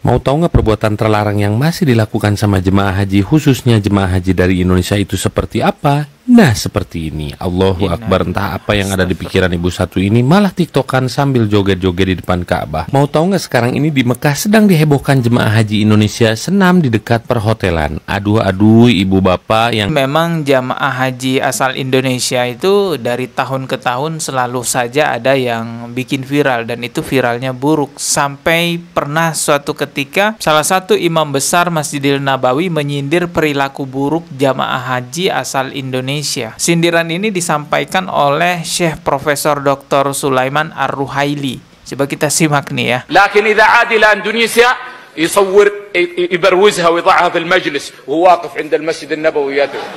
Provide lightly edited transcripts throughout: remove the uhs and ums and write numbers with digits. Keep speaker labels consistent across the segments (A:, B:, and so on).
A: Mau tahu nggak perbuatan terlarang yang masih dilakukan sama jemaah haji, khususnya jemaah haji dari Indonesia itu seperti apa? Nah, seperti ini. Allahu Akbar, entah apa yang ada di pikiran ibu satu ini, malah tiktokan sambil joget-joget di depan Ka'bah. Mau tahu nggak sekarang ini di Mekah sedang dihebohkan jemaah haji Indonesia senam di dekat perhotelan. Aduh, ibu bapak yang...
B: Memang jamaah haji asal Indonesia itu dari tahun ke tahun selalu saja ada yang bikin viral, dan itu viralnya buruk. Sampai pernah suatu ketika salah satu imam besar Masjidil Nabawi menyindir perilaku buruk jamaah haji asal Indonesia. Sindiran ini disampaikan oleh Syekh Profesor Dr. Sulaiman Ar-Ruhaili. Coba kita simak nih ya.
C: لكن إذا عاد إلى إندونيسيا يصور يبروزها ويضعها في المجلس وهو واقف عند المسجد النبوي يدعو.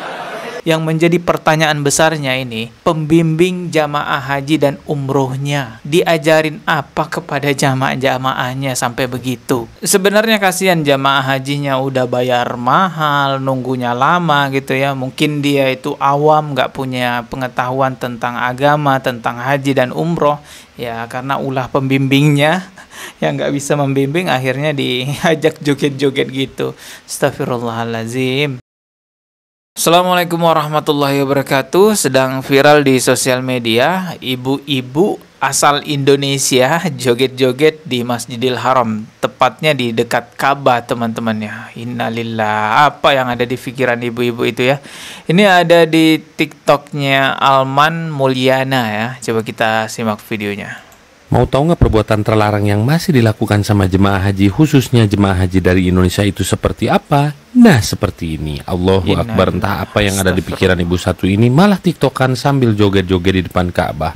B: Yang menjadi pertanyaan besarnya ini, pembimbing jamaah haji dan umrohnya diajarin apa kepada jamaah-jamaahnya sampai begitu. Sebenarnya kasihan jamaah hajinya udah bayar mahal, nunggunya lama gitu ya. Mungkin dia itu awam, nggak punya pengetahuan tentang agama, tentang haji dan umroh. Ya karena ulah pembimbingnya yang nggak bisa membimbing, akhirnya diajak joget-joget gitu. Astagfirullahaladzim. Assalamualaikum warahmatullahi wabarakatuh. Sedang viral di sosial media, ibu-ibu asal Indonesia joget-joget di Masjidil Haram, tepatnya di dekat Ka'bah, teman-teman ya. Innalillah, apa yang ada di pikiran ibu-ibu itu ya. Ini ada di TikToknya Alman Mulyana ya. Coba kita simak videonya.
A: Mau tahu nggak perbuatan terlarang yang masih dilakukan sama jemaah haji, khususnya jemaah haji dari Indonesia itu seperti apa? Nah, seperti ini. Allahu Akbar, entah apa yang ada di pikiran ibu satu ini, malah tiktokan sambil joget-joget di depan Ka'bah.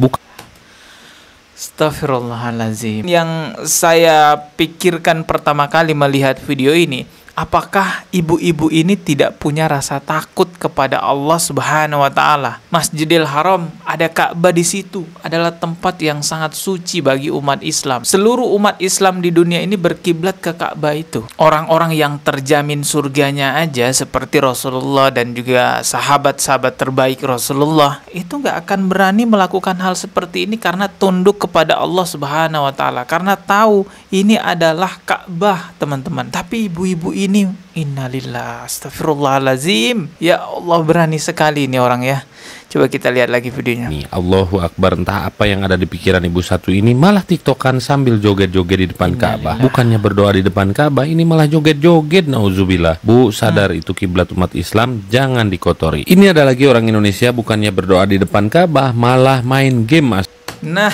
B: Astagfirullahaladzim. Yang saya pikirkan pertama kali melihat video ini, apakah ibu-ibu ini tidak punya rasa takut kepada Allah Subhanahu wa Ta'ala? Masjidil Haram, ada Ka'bah di situ, adalah tempat yang sangat suci bagi umat Islam. Seluruh umat Islam di dunia ini berkiblat ke Ka'bah itu. Orang-orang yang terjamin surganya aja seperti Rasulullah dan juga sahabat-sahabat terbaik Rasulullah itu nggak akan berani melakukan hal seperti ini karena tunduk kepada Allah Subhanahu wa Ta'ala, karena tahu ini adalah Ka'bah, teman-teman. Tapi ibu-ibu ini, innalillah, astagfirullahalazim. Ya Allah, berani sekali ini orang ya. Coba kita lihat lagi videonya.
A: Nih, Allahu Akbar, entah apa yang ada di pikiran ibu satu ini, malah tiktokan sambil joget-joget di depan Ka'bah. Bukannya berdoa di depan Ka'bah, ini malah joget-joget. Nauzubillah. Bu, sadar itu kiblat umat Islam, jangan dikotori. Ini ada lagi orang Indonesia bukannya berdoa di depan Ka'bah, malah main game, Mas.
B: Nah,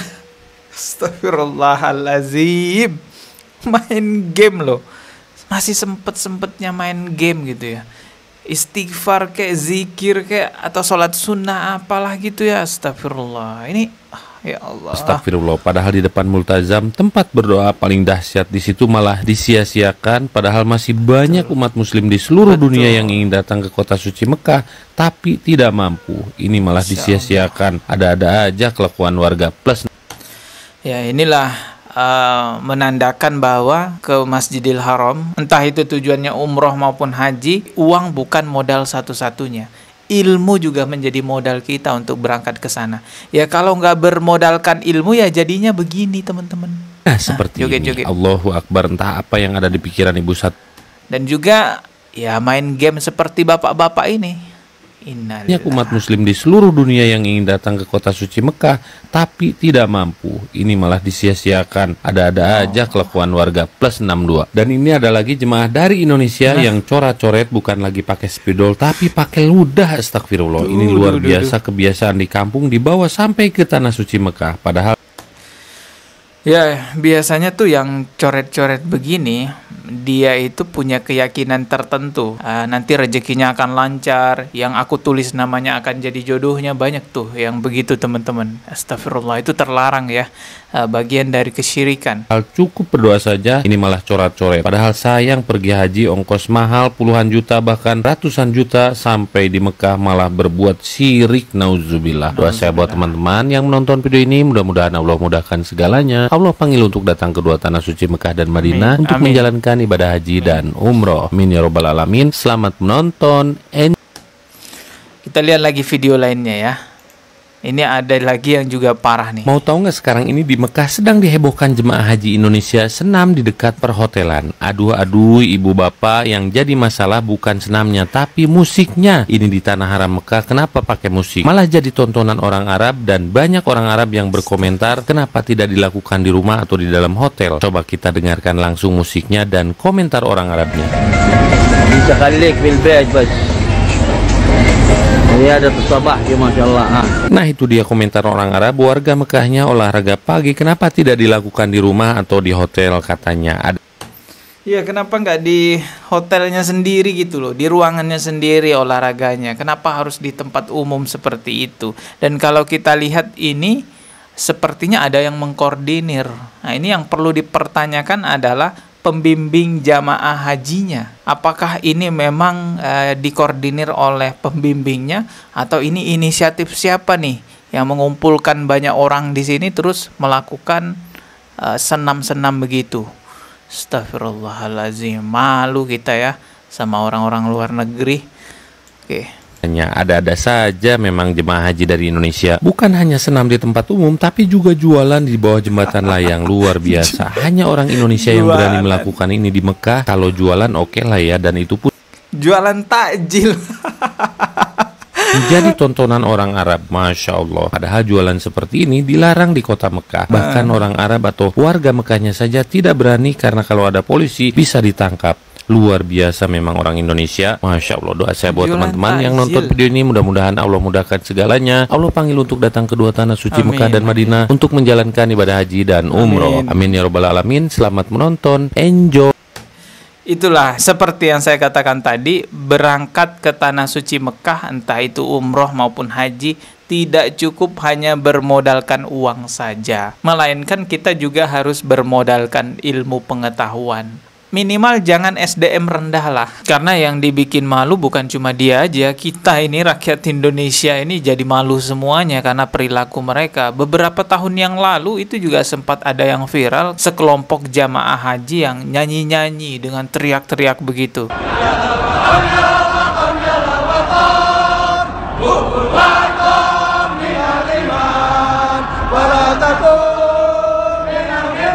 B: astagfirullahalazim. Main game loh. Masih sempet-sempetnya main game gitu ya. Istighfar kayak zikir kayak atau sholat sunnah apalah gitu ya. Astagfirullah. Ini ya Allah.
A: Astagfirullah. Padahal di depan multazam, tempat berdoa paling dahsyat, di situ malah disia-siakan. Padahal masih banyak umat muslim di seluruh dunia yang ingin datang ke kota suci Mekah tapi tidak mampu. Ini malah disia-siakan. Ada-ada aja kelakuan warga plus.
B: Ya inilah menandakan bahwa ke Masjidil Haram, entah itu tujuannya umroh maupun haji, uang bukan modal satu-satunya. Ilmu juga menjadi modal kita untuk berangkat ke sana. Ya kalau nggak bermodalkan ilmu ya jadinya begini, teman-teman.
A: Nah, seperti ini. Allahu Akbar, entah apa yang ada di pikiran ibu satu.
B: Dan juga ya main game seperti bapak-bapak ini.
A: Banyak umat muslim di seluruh dunia yang ingin datang ke kota suci Mekah tapi tidak mampu. Ini malah disia-siakan. Ada-ada aja kelakuan warga plus 62. Dan ini ada lagi jemaah dari Indonesia yang coret-coret, bukan lagi pakai spidol tapi pakai ludah. Astagfirullah. Ini luar biasa kebiasaan di kampung dibawa sampai ke tanah suci Mekah. Padahal
B: ya biasanya tuh yang coret-coret begini, dia itu punya keyakinan tertentu. Nanti rezekinya akan lancar, yang aku tulis namanya akan jadi jodohnya, banyak tuh yang begitu, teman-teman. Astagfirullah, itu terlarang ya, bagian dari kesyirikan.
A: Cukup berdoa saja, ini malah coret-coret. Padahal sayang pergi haji, ongkos mahal puluhan juta bahkan ratusan juta, sampai di Mekah malah berbuat syirik. Nauzubillah. Doa saya buat teman-teman yang menonton video ini, mudah-mudahan Allah mudahkan segalanya. Allah panggil untuk datang ke dua tanah suci Mekah dan Madinah untuk menjalankan ibadah haji dan umroh. Amin ya robbal alamin. Selamat menonton.
B: Kita lihat lagi video lainnya ya. Ini ada lagi yang juga parah nih.
A: Mau tahu nggak, sekarang ini di Mekah sedang dihebohkan jemaah haji Indonesia senam di dekat perhotelan. Aduh, ibu bapak, yang jadi masalah bukan senamnya tapi musiknya. Ini di tanah haram Mekah, kenapa pakai musik? Malah jadi tontonan orang Arab, dan banyak orang Arab yang berkomentar kenapa tidak dilakukan di rumah atau di dalam hotel. Coba kita dengarkan langsung musiknya dan komentar orang Arabnya.
D: Bisa khalik bil bait bas. Ya ada sabah ya masyaallah.
A: Nah, itu dia komentar orang Arab. Warga Mekahnya olahraga pagi kenapa tidak dilakukan di rumah atau di hotel, katanya.
B: Ya, kenapa nggak di hotelnya sendiri gitu loh, di ruangannya sendiri olahraganya? Kenapa harus di tempat umum seperti itu? Dan kalau kita lihat ini, sepertinya ada yang mengkoordinir. Nah, ini yang perlu dipertanyakan adalah pembimbing jamaah hajinya. Apakah ini memang dikoordinir oleh pembimbingnya, atau ini inisiatif siapa nih yang mengumpulkan banyak orang di sini terus melakukan senam-senam begitu? Astagfirullahaladzim, malu kita ya sama orang-orang luar negeri. Oke.
A: Ada-ada saja memang jemaah haji dari Indonesia. Bukan hanya senam di tempat umum, tapi juga jualan di bawah jembatan layang. Luar biasa. Hanya orang Indonesia yang berani melakukan ini di Mekah. Kalau jualan oke lah ya, dan itu pun
B: jualan takjil.
A: menjadi tontonan orang Arab. Masya Allah. Padahal jualan seperti ini dilarang di kota Mekah. Bahkan orang Arab atau warga Mekahnya saja tidak berani, karena kalau ada polisi bisa ditangkap. Luar biasa memang orang Indonesia. Masya Allah. Doa saya buat teman-teman yang nonton video ini, mudah-mudahan Allah mudahkan segalanya. Allah panggil untuk datang kedua tanah suci Mekah dan Madinah untuk menjalankan ibadah haji dan umroh. Amin ya robbal alamin. Selamat menonton. Enjoy.
B: Itulah seperti yang saya katakan tadi, berangkat ke tanah suci Mekah, entah itu umroh maupun haji, tidak cukup hanya bermodalkan uang saja, melainkan kita juga harus bermodalkan ilmu pengetahuan. Minimal jangan SDM rendah lah, karena yang dibikin malu bukan cuma dia aja, kita ini rakyat Indonesia ini jadi malu semuanya karena perilaku mereka. Beberapa tahun yang lalu itu juga sempat ada yang viral, sekelompok jamaah haji yang nyanyi-nyanyi dengan teriak-teriak begitu.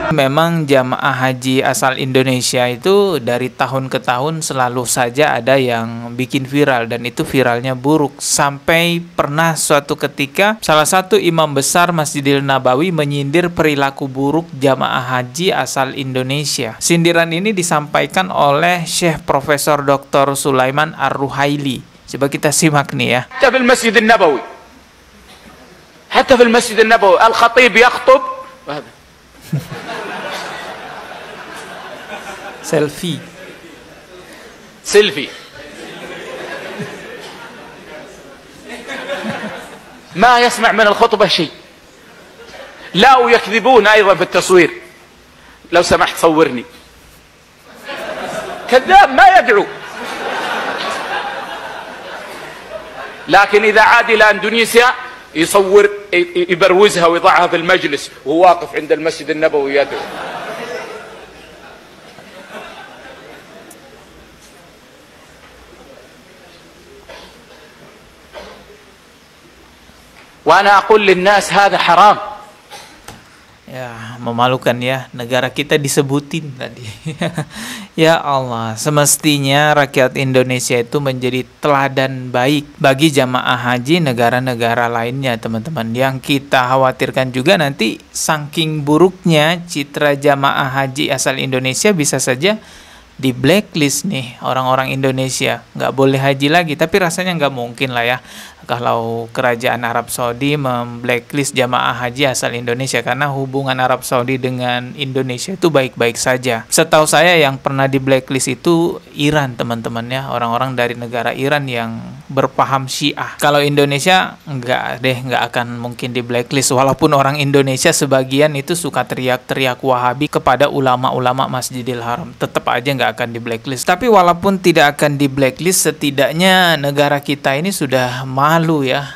B: Memang jamaah haji asal Indonesia itu dari tahun ke tahun selalu saja ada yang bikin viral, dan itu viralnya buruk. Sampai pernah suatu ketika salah satu imam besar Masjidil Nabawi menyindir perilaku buruk jamaah haji asal Indonesia. Sindiran ini disampaikan oleh Syekh Profesor Dr. Sulaiman Ar-Ruhaili. Coba kita simak nih ya.
C: حتى في المسجد النبوي حتى في المسجid النبوي الخطيب يخطب سيلفي ما يسمع من الخطبة شيء. لا ويكذبون أيضا في التصوير. لو سمحت صورني. كذاب ما يدعو. لكن إذا عاد إلى أندونيسيا يصور يبروزها ويضعها في المجلس وهو واقف عند المسجد النبوي يدعو. وأنا أقول للناس هذا حرام.
B: Ya, memalukan ya, negara kita disebutin tadi. Ya Allah, semestinya rakyat Indonesia itu menjadi teladan baik bagi jamaah haji negara-negara lainnya, teman-teman. Yang kita khawatirkan juga nanti saking buruknya citra jamaah haji asal Indonesia bisa saja di blacklist nih orang-orang Indonesia, nggak boleh haji lagi. Tapi rasanya nggak mungkin lah ya kalau kerajaan Arab Saudi memblacklist jamaah haji asal Indonesia, karena hubungan Arab Saudi dengan Indonesia itu baik-baik saja. Setahu saya yang pernah di blacklist itu Iran, teman-teman ya, orang-orang dari negara Iran yang berpaham Syiah. Kalau Indonesia nggak akan mungkin di blacklist, walaupun orang Indonesia sebagian itu suka teriak-teriak Wahabi kepada ulama-ulama Masjidil Haram, tetap aja nggak akan di blacklist. Tapi walaupun tidak akan di blacklist, setidaknya negara kita ini sudah malu ya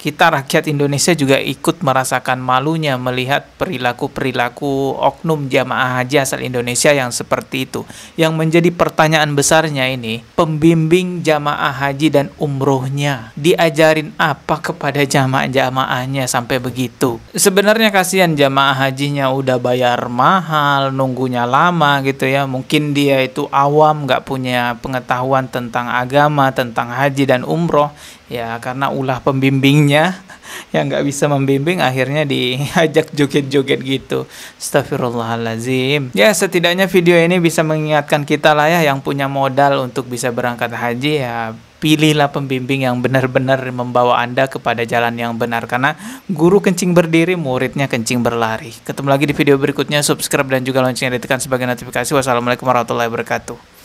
B: kita rakyat Indonesia juga ikut merasakan malunya melihat perilaku-perilaku oknum jamaah haji asal Indonesia yang seperti itu. Yang menjadi pertanyaan besarnya ini, pembimbing jamaah haji dan umrohnya diajarin apa kepada jamaah-jamaahnya sampai begitu? Sebenarnya kasihan jamaah hajinya udah bayar mahal, nunggunya lama gitu ya. Mungkin dia itu awam, nggak punya pengetahuan tentang agama, tentang haji dan umroh. Ya karena ulah pembimbingnya yang nggak bisa membimbing, akhirnya diajak joget-joget gitu. Astagfirullahaladzim. Ya setidaknya video ini bisa mengingatkan kita lah ya, yang punya modal untuk bisa berangkat haji ya pilihlah pembimbing yang benar-benar membawa Anda kepada jalan yang benar. Karena guru kencing berdiri, muridnya kencing berlari. Ketemu lagi di video berikutnya. Subscribe dan juga loncengnya ditekan sebagai notifikasi. Wassalamualaikum warahmatullahi wabarakatuh.